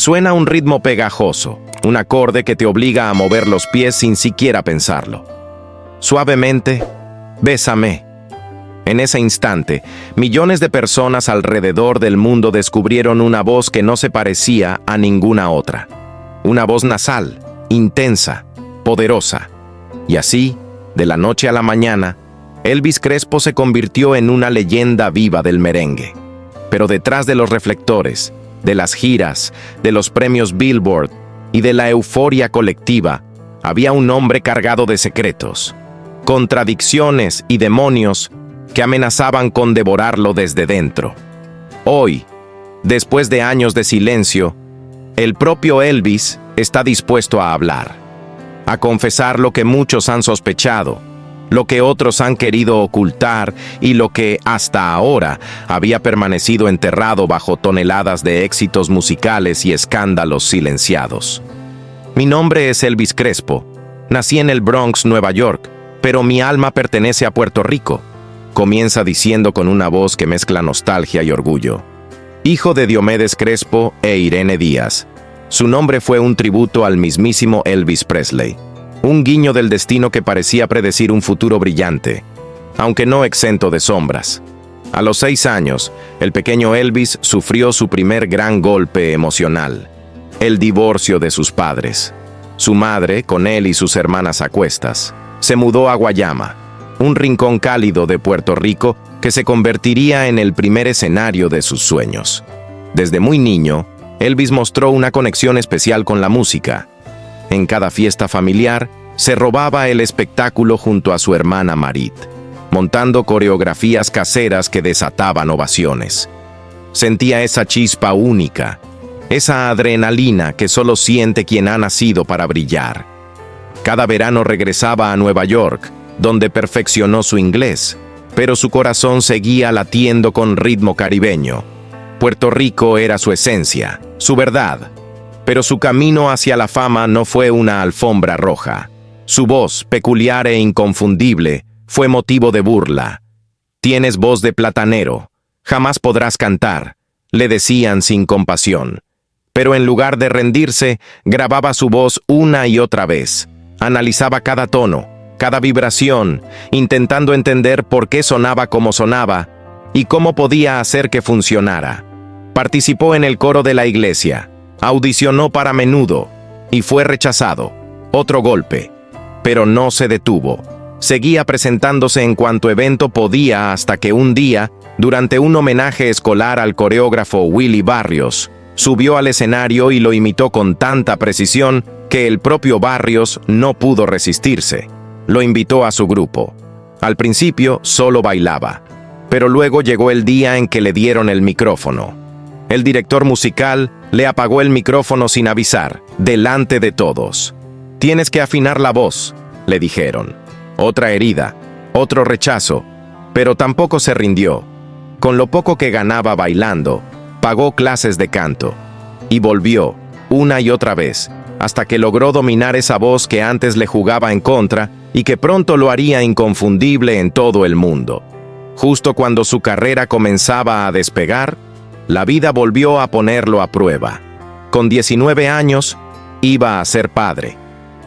Suena un ritmo pegajoso, un acorde que te obliga a mover los pies sin siquiera pensarlo. Suavemente, bésame. En ese instante, millones de personas alrededor del mundo descubrieron una voz que no se parecía a ninguna otra. Una voz nasal, intensa, poderosa. Y así, de la noche a la mañana, Elvis Crespo se convirtió en una leyenda viva del merengue. Pero detrás de los reflectores, de las giras, de los premios Billboard y de la euforia colectiva, había un hombre cargado de secretos, contradicciones y demonios que amenazaban con devorarlo desde dentro. Hoy, después de años de silencio, el propio Elvis está dispuesto a hablar, a confesar lo que muchos han sospechado, lo que otros han querido ocultar y lo que, hasta ahora, había permanecido enterrado bajo toneladas de éxitos musicales y escándalos silenciados. Mi nombre es Elvis Crespo. Nací en el Bronx, Nueva York, pero mi alma pertenece a Puerto Rico. Comienza diciendo con una voz que mezcla nostalgia y orgullo. Hijo de Diomedes Crespo e Irene Díaz. Su nombre fue un tributo al mismísimo Elvis Presley. Un guiño del destino que parecía predecir un futuro brillante, aunque no exento de sombras. A los 6 años, el pequeño Elvis sufrió su primer gran golpe emocional: el divorcio de sus padres. Su madre, con él y sus hermanas a cuestas, se mudó a Guayama, un rincón cálido de Puerto Rico que se convertiría en el primer escenario de sus sueños. Desde muy niño, Elvis mostró una conexión especial con la música. En cada fiesta familiar, se robaba el espectáculo junto a su hermana Marit, montando coreografías caseras que desataban ovaciones. Sentía esa chispa única, esa adrenalina que solo siente quien ha nacido para brillar. Cada verano regresaba a Nueva York, donde perfeccionó su inglés, pero su corazón seguía latiendo con ritmo caribeño. Puerto Rico era su esencia, su verdad. Pero su camino hacia la fama no fue una alfombra roja. Su voz, peculiar e inconfundible, fue motivo de burla. «Tienes voz de platanero, jamás podrás cantar», le decían sin compasión. Pero en lugar de rendirse, grababa su voz una y otra vez. Analizaba cada tono, cada vibración, intentando entender por qué sonaba como sonaba y cómo podía hacer que funcionara. Participó en el coro de la iglesia, audicionó para Menudo y fue rechazado. Otro golpe. Pero no se detuvo. Seguía presentándose en cuanto evento podía hasta que un día, durante un homenaje escolar al coreógrafo Willy Barrios, subió al escenario y lo imitó con tanta precisión que el propio Barrios no pudo resistirse. Lo invitó a su grupo. Al principio solo bailaba, pero luego llegó el día en que le dieron el micrófono. El director musical le apagó el micrófono sin avisar, delante de todos. «Tienes que afinar la voz», le dijeron. Otra herida, otro rechazo, pero tampoco se rindió. Con lo poco que ganaba bailando, pagó clases de canto y volvió, una y otra vez, hasta que logró dominar esa voz que antes le jugaba en contra y que pronto lo haría inconfundible en todo el mundo. Justo cuando su carrera comenzaba a despegar, la vida volvió a ponerlo a prueba. Con 19 años, iba a ser padre.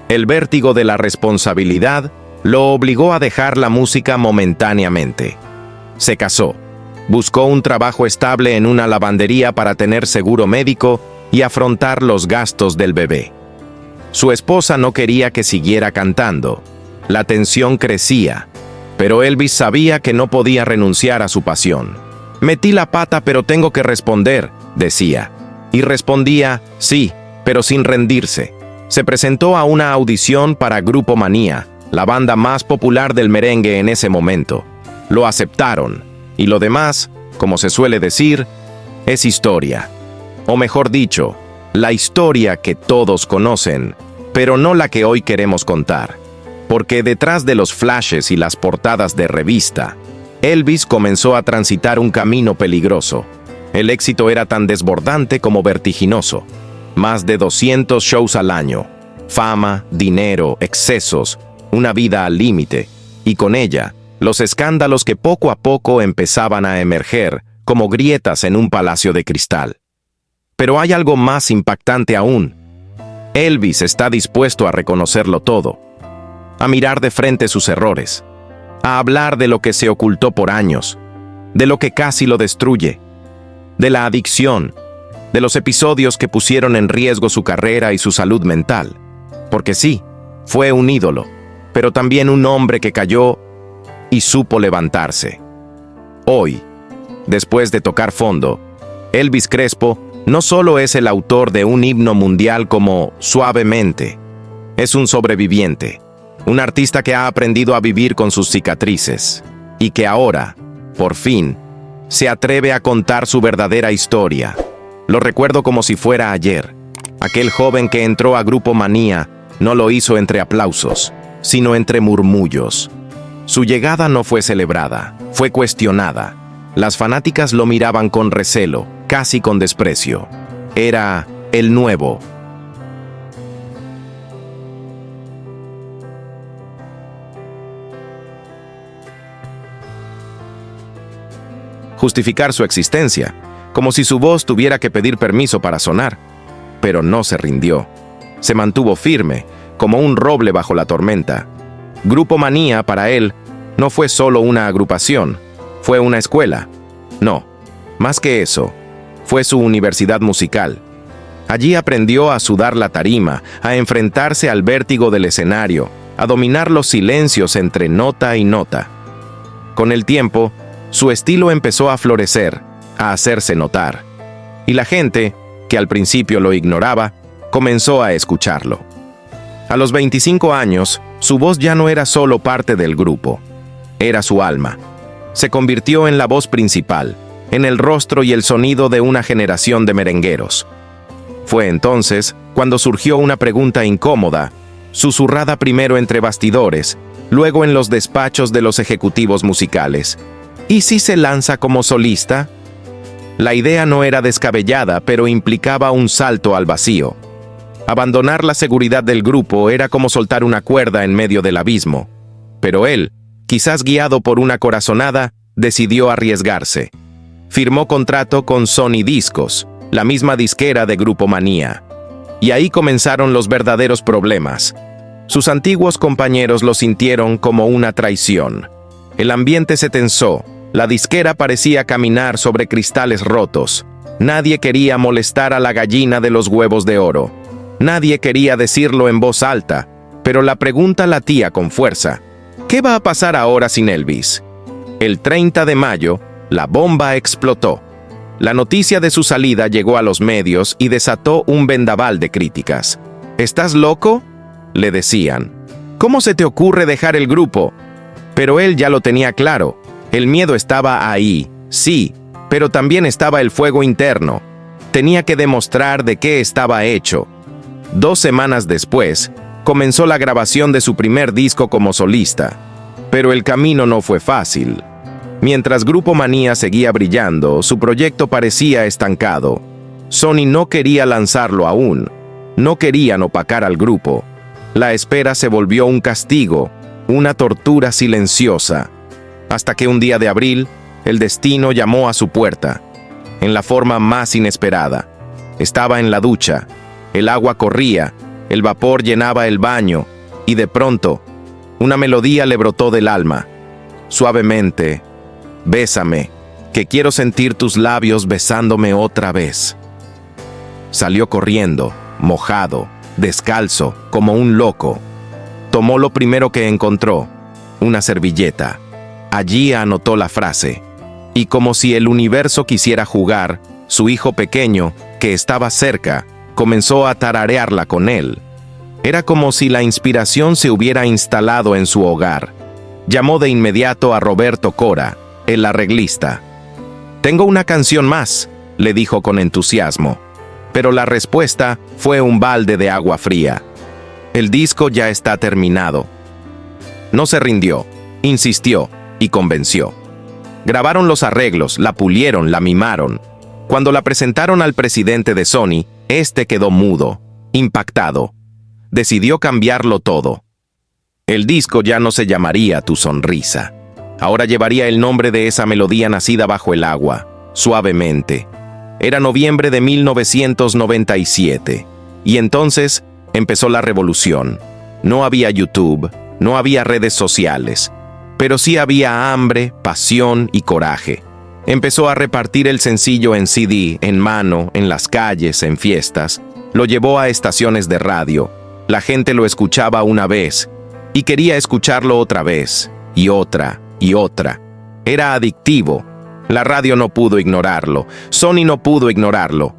El vértigo de la responsabilidad lo obligó a dejar la música momentáneamente. Se casó, buscó un trabajo estable en una lavandería para tener seguro médico y afrontar los gastos del bebé. Su esposa no quería que siguiera cantando. La tensión crecía, pero Elvis sabía que no podía renunciar a su pasión. «Metí la pata, pero tengo que responder», decía. Y respondía, sí, pero sin rendirse. Se presentó a una audición para Grupo Manía, la banda más popular del merengue en ese momento. Lo aceptaron, y lo demás, como se suele decir, es historia. O mejor dicho, la historia que todos conocen, pero no la que hoy queremos contar. Porque detrás de los flashes y las portadas de revista, Elvis comenzó a transitar un camino peligroso. El éxito era tan desbordante como vertiginoso. Más de 200 shows al año, fama, dinero, excesos, una vida al límite, y con ella, los escándalos que poco a poco empezaban a emerger como grietas en un palacio de cristal. Pero hay algo más impactante aún. Elvis está dispuesto a reconocerlo todo, a mirar de frente sus errores, a hablar de lo que se ocultó por años, de lo que casi lo destruye, de la adicción, de los episodios que pusieron en riesgo su carrera y su salud mental. Porque sí, fue un ídolo, pero también un hombre que cayó y supo levantarse. Hoy, después de tocar fondo, Elvis Crespo no solo es el autor de un himno mundial como Suavemente, es un sobreviviente, un artista que ha aprendido a vivir con sus cicatrices y que ahora, por fin, se atreve a contar su verdadera historia. Lo recuerdo como si fuera ayer. Aquel joven que entró a Grupo Manía no lo hizo entre aplausos, sino entre murmullos. Su llegada no fue celebrada, fue cuestionada. Las fanáticas lo miraban con recelo, casi con desprecio. Era el nuevo. Justificar su existencia, como si su voz tuviera que pedir permiso para sonar. Pero no se rindió. Se mantuvo firme, como un roble bajo la tormenta. Grupo Manía, para él, no fue solo una agrupación, fue una escuela. No, más que eso, fue su universidad musical. Allí aprendió a sudar la tarima, a enfrentarse al vértigo del escenario, a dominar los silencios entre nota y nota. Con el tiempo, su estilo empezó a florecer, a hacerse notar. Y la gente, que al principio lo ignoraba, comenzó a escucharlo. A los 25 años, su voz ya no era solo parte del grupo, era su alma. Se convirtió en la voz principal, en el rostro y el sonido de una generación de merengueros. Fue entonces cuando surgió una pregunta incómoda, susurrada primero entre bastidores, luego en los despachos de los ejecutivos musicales. ¿Y si se lanza como solista? La idea no era descabellada, pero implicaba un salto al vacío. Abandonar la seguridad del grupo era como soltar una cuerda en medio del abismo. Pero él, quizás guiado por una corazonada, decidió arriesgarse. Firmó contrato con Sony Discos, la misma disquera de Grupo Manía. Y ahí comenzaron los verdaderos problemas. Sus antiguos compañeros lo sintieron como una traición. El ambiente se tensó. La disquera parecía caminar sobre cristales rotos. Nadie quería molestar a la gallina de los huevos de oro. Nadie quería decirlo en voz alta, pero la pregunta latía con fuerza. ¿Qué va a pasar ahora sin Elvis? El 30 de mayo, la bomba explotó. La noticia de su salida llegó a los medios y desató un vendaval de críticas. ¿Estás loco?, le decían. ¿Cómo se te ocurre dejar el grupo? Pero él ya lo tenía claro. El miedo estaba ahí, sí, pero también estaba el fuego interno. Tenía que demostrar de qué estaba hecho. 2 semanas después, comenzó la grabación de su primer disco como solista. Pero el camino no fue fácil. Mientras Grupo Manía seguía brillando, su proyecto parecía estancado. Sony no quería lanzarlo aún. No querían opacar al grupo. La espera se volvió un castigo, una tortura silenciosa. Hasta que un día de abril, el destino llamó a su puerta, en la forma más inesperada. Estaba en la ducha, el agua corría, el vapor llenaba el baño, y de pronto, una melodía le brotó del alma. Suavemente, bésame, que quiero sentir tus labios besándome otra vez. Salió corriendo, mojado, descalzo, como un loco. Tomó lo primero que encontró, una servilleta. Allí anotó la frase, y como si el universo quisiera jugar, su hijo pequeño, que estaba cerca, comenzó a tararearla con él. Era como si la inspiración se hubiera instalado en su hogar. Llamó de inmediato a Roberto Cora, el arreglista. «Tengo una canción más», le dijo con entusiasmo. Pero la respuesta fue un balde de agua fría. «El disco ya está terminado». No se rindió, insistió y convenció. Grabaron los arreglos, la pulieron, la mimaron. Cuando la presentaron al presidente de Sony, este quedó mudo, impactado. Decidió cambiarlo todo. El disco ya no se llamaría Tu Sonrisa. Ahora llevaría el nombre de esa melodía nacida bajo el agua, Suavemente. Era noviembre de 1997. Y entonces empezó la revolución. No había YouTube, no había redes sociales, pero sí había hambre, pasión y coraje. Empezó a repartir el sencillo en CD, en mano, en las calles, en fiestas. Lo llevó a estaciones de radio. La gente lo escuchaba una vez y quería escucharlo otra vez, y otra, y otra. Era adictivo. La radio no pudo ignorarlo. Sony no pudo ignorarlo.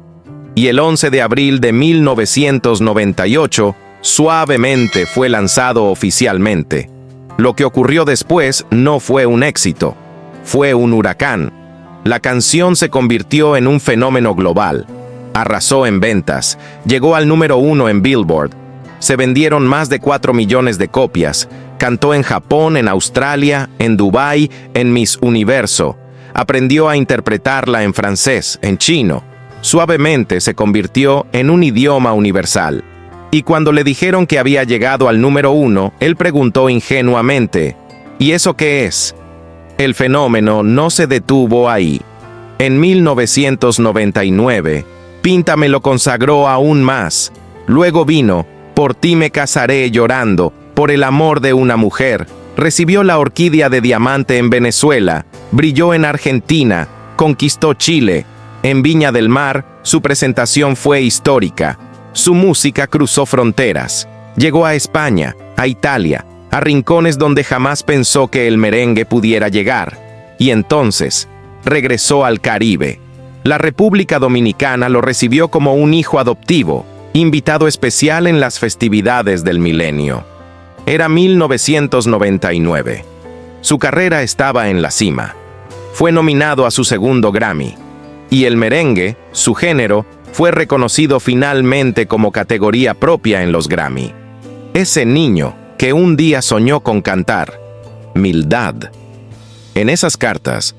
Y el 11 de abril de 1998, Suavemente fue lanzado oficialmente. Lo que ocurrió después no fue un éxito. Fue un huracán. La canción se convirtió en un fenómeno global. Arrasó en ventas. Llegó al número 1 en Billboard. Se vendieron más de 4 millones de copias. Cantó en Japón, en Australia, en Dubái, en Miss Universo. Aprendió a interpretarla en francés, en chino. Suavemente se convirtió en un idioma universal. Y cuando le dijeron que había llegado al número 1, él preguntó ingenuamente, ¿y eso qué es? El fenómeno no se detuvo ahí. En 1999, Píntame lo consagró aún más. Luego vino Por ti me casaré llorando, por el amor de una mujer. Recibió la Orquídea de Diamante en Venezuela, brilló en Argentina, conquistó Chile. En Viña del Mar, su presentación fue histórica. Su música cruzó fronteras. Llegó a España, a Italia, a rincones donde jamás pensó que el merengue pudiera llegar. Y entonces, regresó al Caribe. La República Dominicana lo recibió como un hijo adoptivo, invitado especial en las festividades del milenio. Era 1999. Su carrera estaba en la cima. Fue nominado a su segundo Grammy. Y el merengue, su género, fue reconocido finalmente como categoría propia en los Grammy. Ese niño que un día soñó con cantar, Mildad. En esas cartas,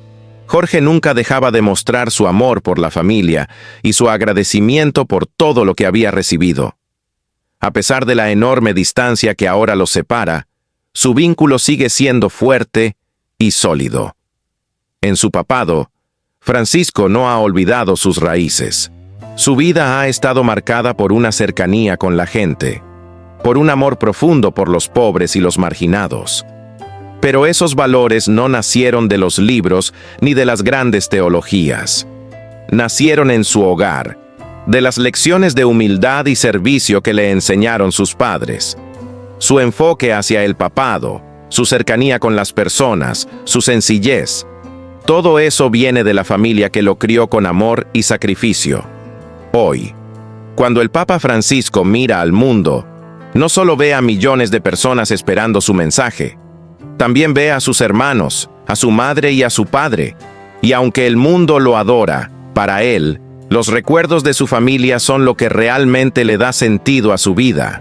Jorge nunca dejaba de mostrar su amor por la familia y su agradecimiento por todo lo que había recibido. A pesar de la enorme distancia que ahora los separa, su vínculo sigue siendo fuerte y sólido. En su papado, Francisco no ha olvidado sus raíces. Su vida ha estado marcada por una cercanía con la gente, por un amor profundo por los pobres y los marginados. Pero esos valores no nacieron de los libros ni de las grandes teologías. Nacieron en su hogar, de las lecciones de humildad y servicio que le enseñaron sus padres. Su enfoque hacia el papado, su cercanía con las personas, su sencillez. Todo eso viene de la familia que lo crió con amor y sacrificio. Hoy, cuando el Papa Francisco mira al mundo, no solo ve a millones de personas esperando su mensaje, también ve a sus hermanos, a su madre y a su padre. Y aunque el mundo lo adora, para él, los recuerdos de su familia son lo que realmente le da sentido a su vida.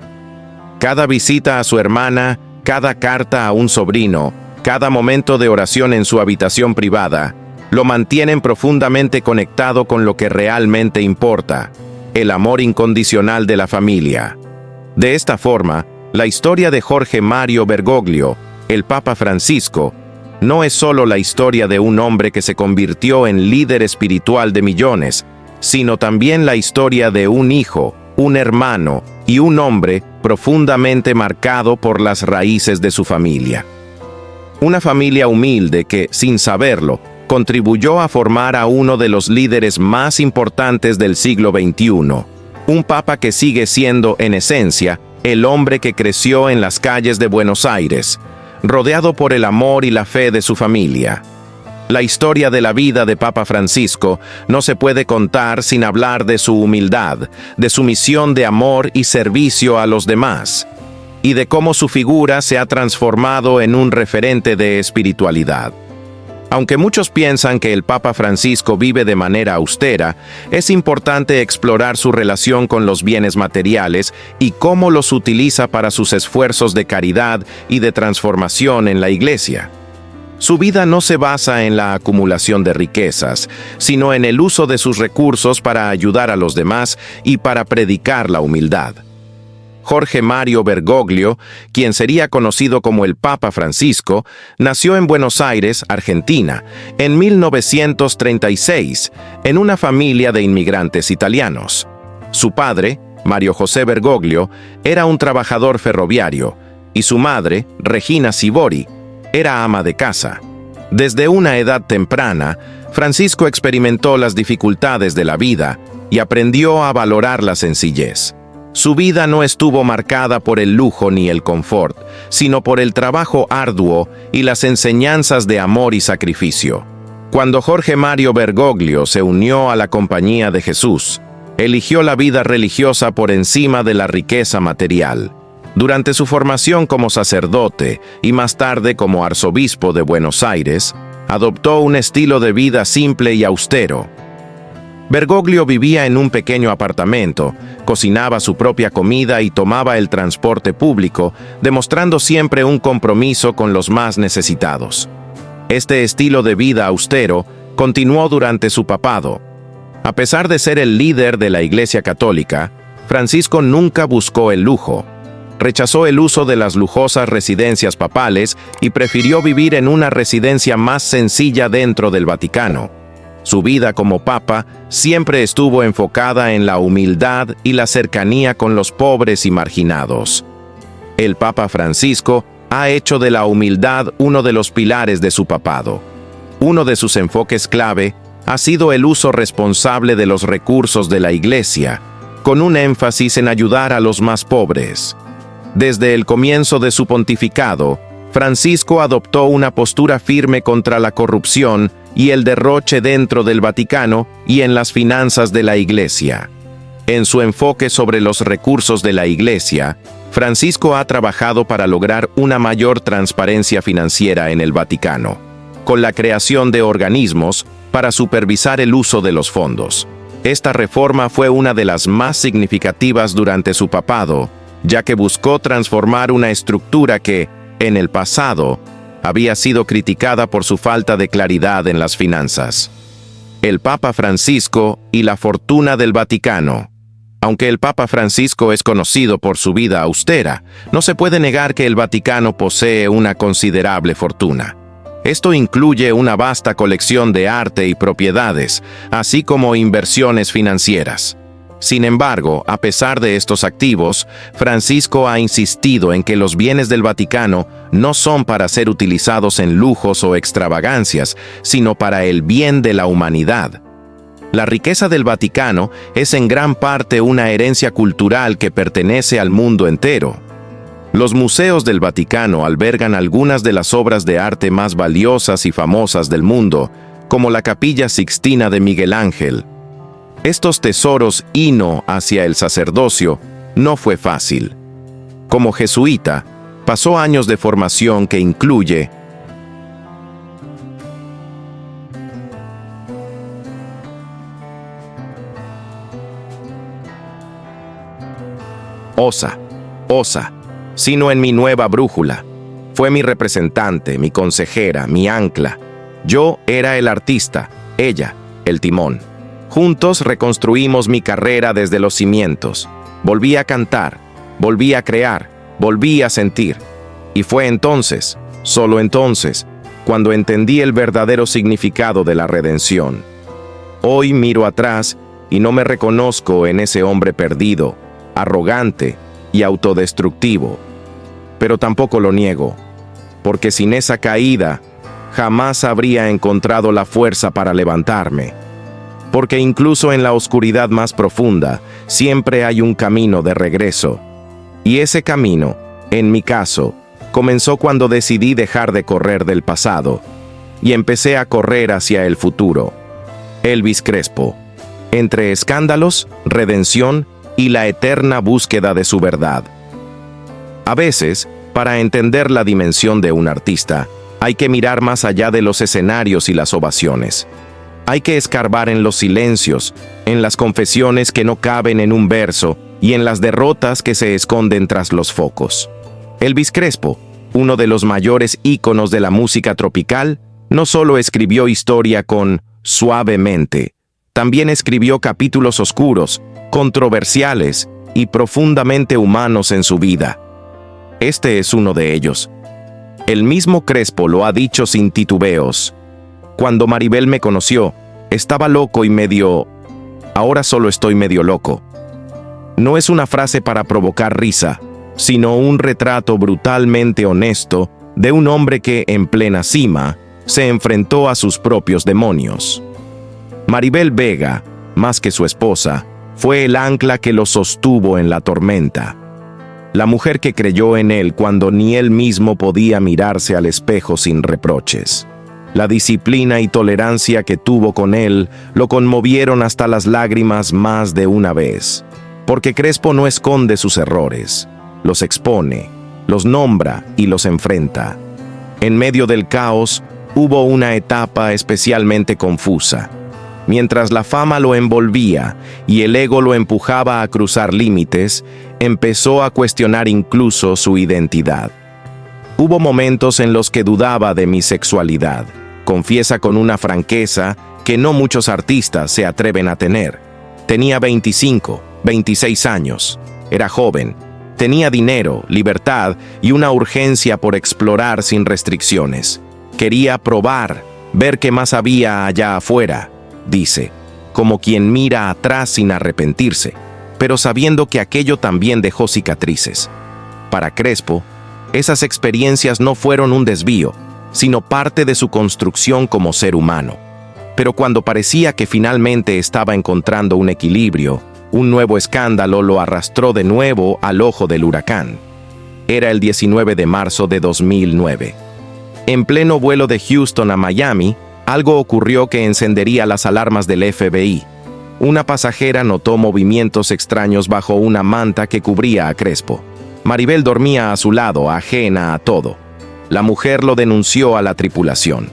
Cada visita a su hermana, cada carta a un sobrino, cada momento de oración en su habitación privada, lo mantienen profundamente conectado con lo que realmente importa, el amor incondicional de la familia. De esta forma, la historia de Jorge Mario Bergoglio, el Papa Francisco, no es solo la historia de un hombre que se convirtió en líder espiritual de millones, sino también la historia de un hijo, un hermano y un hombre profundamente marcado por las raíces de su familia. Una familia humilde que, sin saberlo, contribuyó a formar a uno de los líderes más importantes del siglo XXI, un papa que sigue siendo, en esencia, el hombre que creció en las calles de Buenos Aires, rodeado por el amor y la fe de su familia. La historia de la vida de Papa Francisco no se puede contar sin hablar de su humildad, de su misión de amor y servicio a los demás, y de cómo su figura se ha transformado en un referente de espiritualidad. Aunque muchos piensan que el Papa Francisco vive de manera austera, es importante explorar su relación con los bienes materiales y cómo los utiliza para sus esfuerzos de caridad y de transformación en la Iglesia. Su vida no se basa en la acumulación de riquezas, sino en el uso de sus recursos para ayudar a los demás y para predicar la humildad. Jorge Mario Bergoglio, quien sería conocido como el Papa Francisco, nació en Buenos Aires, Argentina, en 1936, en una familia de inmigrantes italianos. Su padre, Mario José Bergoglio, era un trabajador ferroviario, y su madre, Regina Sivori, era ama de casa. Desde una edad temprana, Francisco experimentó las dificultades de la vida y aprendió a valorar la sencillez. Su vida no estuvo marcada por el lujo ni el confort, sino por el trabajo arduo y las enseñanzas de amor y sacrificio. Cuando Jorge Mario Bergoglio se unió a la Compañía de Jesús, eligió la vida religiosa por encima de la riqueza material. Durante su formación como sacerdote y más tarde como arzobispo de Buenos Aires, adoptó un estilo de vida simple y austero. Bergoglio vivía en un pequeño apartamento, cocinaba su propia comida y tomaba el transporte público, demostrando siempre un compromiso con los más necesitados. Este estilo de vida austero continuó durante su papado. A pesar de ser el líder de la Iglesia Católica, Francisco nunca buscó el lujo. Rechazó el uso de las lujosas residencias papales y prefirió vivir en una residencia más sencilla dentro del Vaticano. Su vida como papa siempre estuvo enfocada en la humildad y la cercanía con los pobres y marginados. El Papa Francisco ha hecho de la humildad uno de los pilares de su papado. Uno de sus enfoques clave ha sido el uso responsable de los recursos de la Iglesia, con un énfasis en ayudar a los más pobres. Desde el comienzo de su pontificado, Francisco adoptó una postura firme contra la corrupción y el derroche dentro del Vaticano y en las finanzas de la Iglesia. En su enfoque sobre los recursos de la Iglesia, Francisco ha trabajado para lograr una mayor transparencia financiera en el Vaticano, con la creación de organismos para supervisar el uso de los fondos. Esta reforma fue una de las más significativas durante su papado, ya que buscó transformar una estructura que, en el pasado, había sido criticada por su falta de claridad en las finanzas. El Papa Francisco y la fortuna del Vaticano. Aunque el Papa Francisco es conocido por su vida austera, no se puede negar que el Vaticano posee una considerable fortuna. Esto incluye una vasta colección de arte y propiedades, así como inversiones financieras. Sin embargo, a pesar de estos activos, Francisco ha insistido en que los bienes del Vaticano no son para ser utilizados en lujos o extravagancias, sino para el bien de la humanidad. La riqueza del Vaticano es en gran parte una herencia cultural que pertenece al mundo entero. Los museos del Vaticano albergan algunas de las obras de arte más valiosas y famosas del mundo, como la Capilla Sixtina de Miguel Ángel. Estos tesoros hino hacia el sacerdocio no fue fácil. Como jesuita, pasó años de formación que incluye Osa, sino en mi nueva brújula. Fue mi representante, mi consejera, mi ancla. Yo era el artista, ella, el timón. Juntos reconstruimos mi carrera desde los cimientos. Volví a cantar, volví a crear, volví a sentir. Y fue entonces, solo entonces, cuando entendí el verdadero significado de la redención. Hoy miro atrás y no me reconozco en ese hombre perdido, arrogante y autodestructivo. Pero tampoco lo niego, porque sin esa caída jamás habría encontrado la fuerza para levantarme. Porque incluso en la oscuridad más profunda, siempre hay un camino de regreso. Y ese camino, en mi caso, comenzó cuando decidí dejar de correr del pasado y empecé a correr hacia el futuro. Elvis Crespo. Entre escándalos, redención y la eterna búsqueda de su verdad. A veces, para entender la dimensión de un artista, hay que mirar más allá de los escenarios y las ovaciones. Hay que escarbar en los silencios, en las confesiones que no caben en un verso y en las derrotas que se esconden tras los focos. Elvis Crespo, uno de los mayores íconos de la música tropical, no solo escribió historia con Suavemente, también escribió capítulos oscuros, controversiales y profundamente humanos en su vida. Este es uno de ellos. El mismo Crespo lo ha dicho sin titubeos. Cuando Maribel me conoció, estaba loco y medio... Ahora solo estoy medio loco. No es una frase para provocar risa, sino un retrato brutalmente honesto de un hombre que, en plena cima, se enfrentó a sus propios demonios. Maribel Vega, más que su esposa, fue el ancla que lo sostuvo en la tormenta. La mujer que creyó en él cuando ni él mismo podía mirarse al espejo sin reproches. La disciplina y tolerancia que tuvo con él lo conmovieron hasta las lágrimas más de una vez. Porque Crespo no esconde sus errores, los expone, los nombra y los enfrenta. En medio del caos, hubo una etapa especialmente confusa. Mientras la fama lo envolvía y el ego lo empujaba a cruzar límites, empezó a cuestionar incluso su identidad. Hubo momentos en los que dudaba de mi sexualidad, confiesa con una franqueza que no muchos artistas se atreven a tener. Tenía 25, 26 años, era joven, tenía dinero, libertad y una urgencia por explorar sin restricciones. Quería probar, ver qué más había allá afuera, dice, como quien mira atrás sin arrepentirse, pero sabiendo que aquello también dejó cicatrices. Para Crespo, esas experiencias no fueron un desvío, sino parte de su construcción como ser humano. Pero cuando parecía que finalmente estaba encontrando un equilibrio, un nuevo escándalo lo arrastró de nuevo al ojo del huracán. Era el 19 de marzo de 2009. En pleno vuelo de Houston a Miami, algo ocurrió que encendería las alarmas del FBI. Una pasajera notó movimientos extraños bajo una manta que cubría a Crespo. Maribel dormía a su lado, ajena a todo. La mujer lo denunció a la tripulación.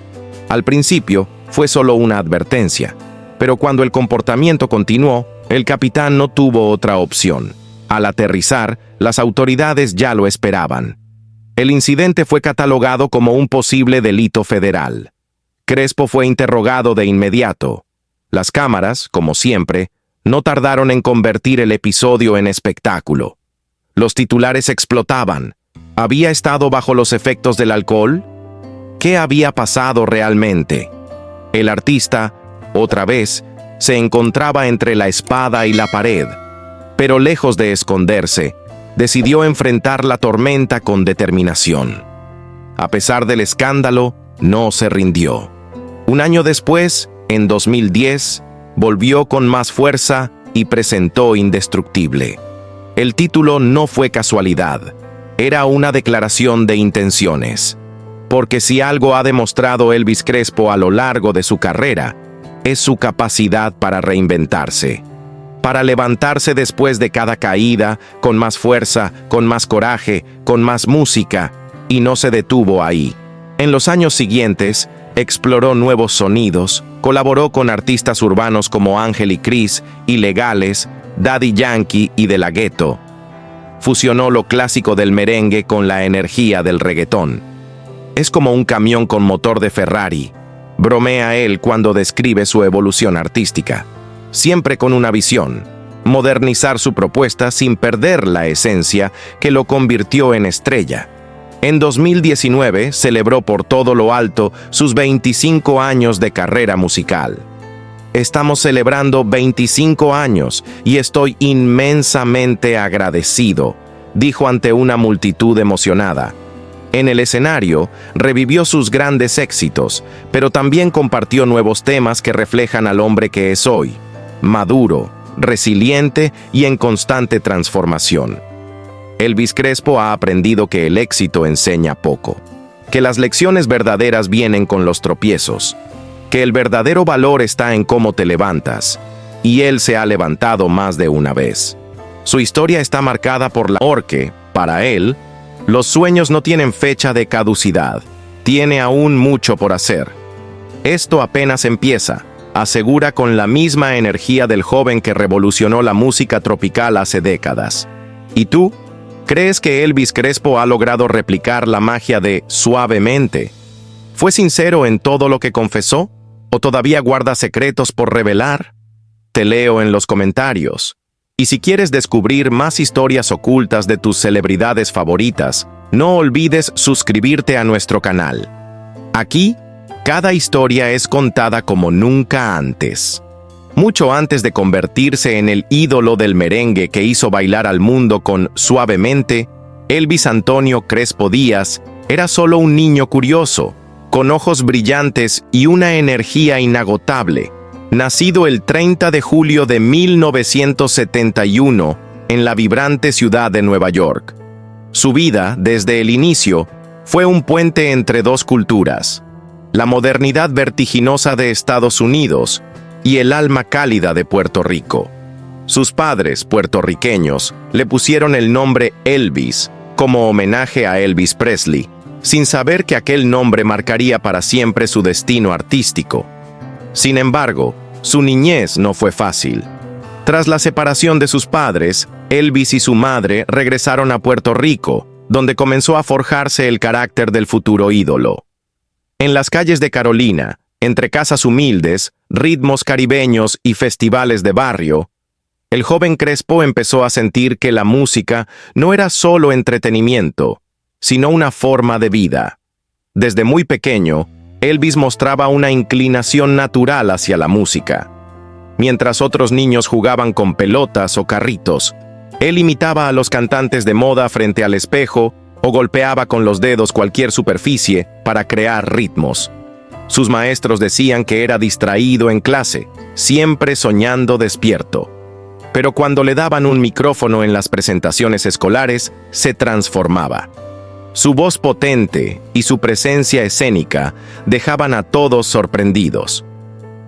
Al principio, fue solo una advertencia, pero cuando el comportamiento continuó, el capitán no tuvo otra opción. Al aterrizar, las autoridades ya lo esperaban. El incidente fue catalogado como un posible delito federal. Crespo fue interrogado de inmediato. Las cámaras, como siempre, no tardaron en convertir el episodio en espectáculo. Los titulares explotaban. ¿Había estado bajo los efectos del alcohol? ¿Qué había pasado realmente? El artista, otra vez, se encontraba entre la espada y la pared, pero lejos de esconderse, decidió enfrentar la tormenta con determinación. A pesar del escándalo, no se rindió. Un año después, en 2010, volvió con más fuerza y presentó Indestructible. El título no fue casualidad, era una declaración de intenciones. Porque si algo ha demostrado Elvis Crespo a lo largo de su carrera, es su capacidad para reinventarse, para levantarse después de cada caída, con más fuerza, con más coraje, con más música, y no se detuvo ahí. En los años siguientes, exploró nuevos sonidos, colaboró con artistas urbanos como Ángel y Cris, Ilegales, Daddy Yankee y De La Ghetto. Fusionó lo clásico del merengue con la energía del reggaetón. Es como un camión con motor de Ferrari, bromea él cuando describe su evolución artística. Siempre con una visión, modernizar su propuesta sin perder la esencia que lo convirtió en estrella. En 2019 celebró por todo lo alto sus 25 años de carrera musical. Estamos celebrando 25 años y estoy inmensamente agradecido, dijo ante una multitud emocionada. En el escenario, revivió sus grandes éxitos, pero también compartió nuevos temas que reflejan al hombre que es hoy, maduro, resiliente y en constante transformación. Elvis Crespo ha aprendido que el éxito enseña poco, que las lecciones verdaderas vienen con los tropiezos, que el verdadero valor está en cómo te levantas, y él se ha levantado más de una vez. Su historia está marcada por la porque, para él, los sueños no tienen fecha de caducidad, tiene aún mucho por hacer. Esto apenas empieza, asegura con la misma energía del joven que revolucionó la música tropical hace décadas. ¿Y tú? ¿Crees que Elvis Crespo ha logrado replicar la magia de Suavemente? ¿Fue sincero en todo lo que confesó? ¿O todavía guarda secretos por revelar? Te leo en los comentarios. Y si quieres descubrir más historias ocultas de tus celebridades favoritas, no olvides suscribirte a nuestro canal. Aquí, cada historia es contada como nunca antes. Mucho antes de convertirse en el ídolo del merengue que hizo bailar al mundo con Suavemente, Elvis Antonio Crespo Díaz era solo un niño curioso, con ojos brillantes y una energía inagotable, nacido el 30 de julio de 1971 en la vibrante ciudad de Nueva York. Su vida, desde el inicio, fue un puente entre dos culturas: la modernidad vertiginosa de Estados Unidos y el alma cálida de Puerto Rico. Sus padres, puertorriqueños, le pusieron el nombre Elvis como homenaje a Elvis Presley, sin saber que aquel nombre marcaría para siempre su destino artístico. Sin embargo, su niñez no fue fácil. Tras la separación de sus padres, Elvis y su madre regresaron a Puerto Rico, donde comenzó a forjarse el carácter del futuro ídolo. En las calles de Carolina, entre casas humildes, ritmos caribeños y festivales de barrio, el joven Crespo empezó a sentir que la música no era solo entretenimiento, sino una forma de vida. Desde muy pequeño, Elvis mostraba una inclinación natural hacia la música. Mientras otros niños jugaban con pelotas o carritos, él imitaba a los cantantes de moda frente al espejo o golpeaba con los dedos cualquier superficie para crear ritmos. Sus maestros decían que era distraído en clase, siempre soñando despierto. Pero cuando le daban un micrófono en las presentaciones escolares, se transformaba. Su voz potente y su presencia escénica dejaban a todos sorprendidos.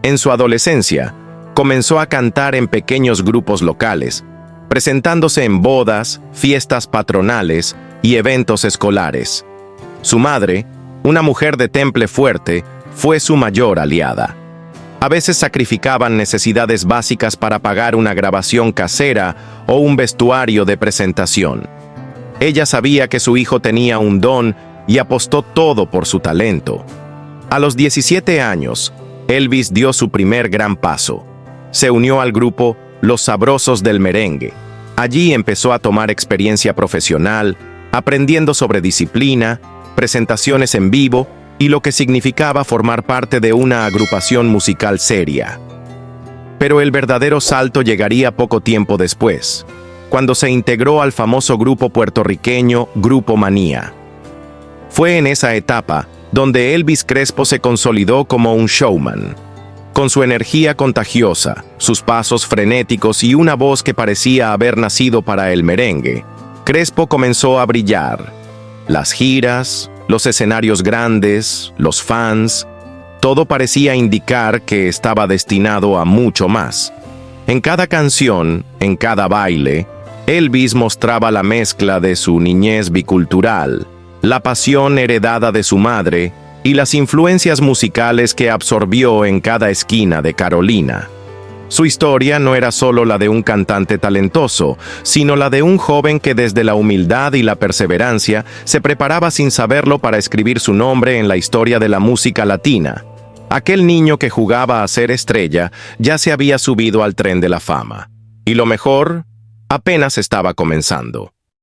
En su adolescencia, comenzó a cantar en pequeños grupos locales, presentándose en bodas, fiestas patronales y eventos escolares. Su madre, una mujer de temple fuerte, fue su mayor aliada. A veces sacrificaban necesidades básicas para pagar una grabación casera o un vestuario de presentación. Ella sabía que su hijo tenía un don y apostó todo por su talento. A los 17 años, Elvis dio su primer gran paso. Se unió al grupo Los Sabrosos del Merengue. Allí empezó a tomar experiencia profesional, aprendiendo sobre disciplina, presentaciones en vivo y lo que significaba formar parte de una agrupación musical seria. Pero el verdadero salto llegaría poco tiempo después, cuando se integró al famoso grupo puertorriqueño Grupo Manía. Fue en esa etapa donde Elvis Crespo se consolidó como un showman. Con su energía contagiosa, sus pasos frenéticos y una voz que parecía haber nacido para el merengue, Crespo comenzó a brillar. Las giras, los escenarios grandes, los fans, todo parecía indicar que estaba destinado a mucho más. En cada canción, en cada baile, Elvis mostraba la mezcla de su niñez bicultural, la pasión heredada de su madre y las influencias musicales que absorbió en cada esquina de Carolina. Su historia no era solo la de un cantante talentoso, sino la de un joven que desde la humildad y la perseverancia se preparaba sin saberlo para escribir su nombre en la historia de la música latina. Aquel niño que jugaba a ser estrella ya se había subido al tren de la fama. Y lo mejor, apenas estaba comenzando.